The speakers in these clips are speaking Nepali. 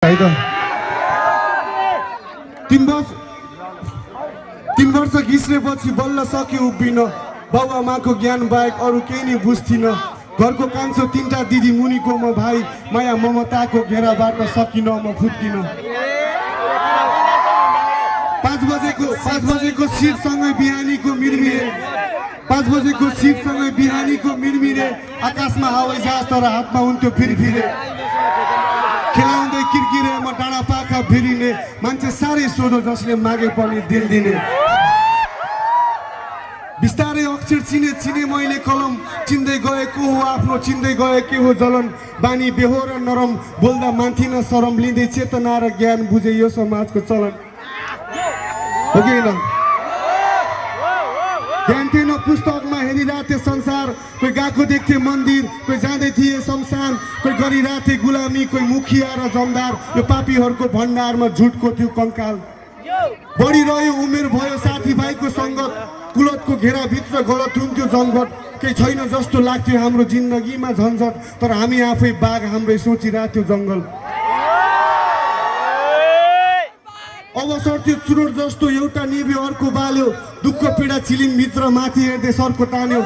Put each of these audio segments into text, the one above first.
है त 3 वर्ष घिस्रेपछि बल्ल सक्यो उभिन। बाबुआमाको ज्ञान बाहेक अरू केही नै बुझ्थिन। घरको कान्छो 3टा दिदी मुनिको म भाइ, माया ममताको घेराबाट सकिन म फुत्किन। 5 बजेको सिटसँगै बिहानीको मिरमिरे, 5 बजेको सिटसँगै बिहानीको मिरमिरे। आकाशमा हवाईजहाज तर हातमा हुन्थ्यो फिरफिरे। खेलाउँदै किरकिरे म डाँडा पाखा भिरिने, मान्छे साह्रै सोझो जसले मागे पनि दिल दिने। बिस्तारै अक्षर चिने मैले कलम, चिन्दै गए को हो आफ्नो, चिन्दै गए के हो जलन। बानी बेहोर नरम, बोल्दा मान्थिन शरम, लिँदै चेतना र ज्ञान बुझे यो समाजको चलन। हो कि होइन? ज्ञान थिएन पुस्तकमा हेरिरहेथे संसार, कोही गएको देख्थे मन्दिर, कोही जाँदै थिए शमशान, कोही गरिरहेथे गुलामी, कोही मुखिया र जमदार। यो पापीहरूको भण्डारमा झुटको थियो कङ्काल। बढिरह्यो उमेर भयो साथीभाइको सङ्गत, कुलतको घेराभित्र गलत हुन्थ्यो जङ्गट। केही छैन जस्तो लाग्थ्यो हाम्रो जिन्दगीमा झन्झट, तर हामी आफै बाघ हाम्रै सोचिरहेथ्यो जङ्गल। अवसर थियो चुरोट जस्तो एउटा निभ्यो अर्को बाल्यो, दुःख पीडा चिलिमभित्र माथि हेर्दै सर्को तान्यो।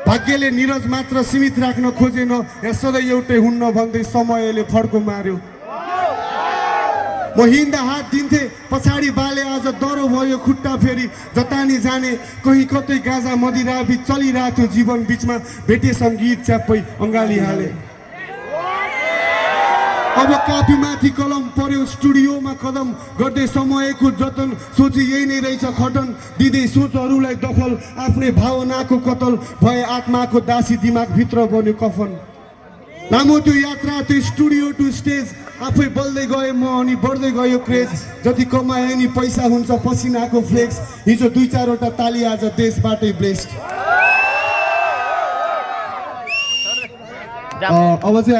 भाग्यले निरज मात्र सीमित राख्न खोजेन, यहाँ सधैँ एउटै हुन्न भन्दै समयले फड्को मार्यो। म हिँड्दा हात दिन्थे पछाडि बाले, आज डह्रो भयो खुट्टा फेरि जतानी जाने। कहीँ कतै गाजा मदिरा बिच चलिरहेको थियो जीवन, बिचमा भेटे सङ्गीत च्याप्पै अङ्गाली हाले। अब कापीमाथि कलम पर्यो स्टुडियोमा कदम, गर्दै समयको जतन, सोची यही नै रहेछ खटन। दिँदै सोचहरूलाई दखल, आफ्नै भावनाको कतल, भए आत्माको दासी दिमागभित्र बन्यो कफन। लामो त्यो यात्रा त्यो स्टुडियो टु स्टेज, आफै बल्दै गएँ म अनि बढ्दै गयो क्रेज। जति कमाए नि पैसा हुन्छ पसिनाको फ्लेक्स, हिजो 2-4वटा ताली आज देशबाटै ब्लेस्ड। अब चाहिँ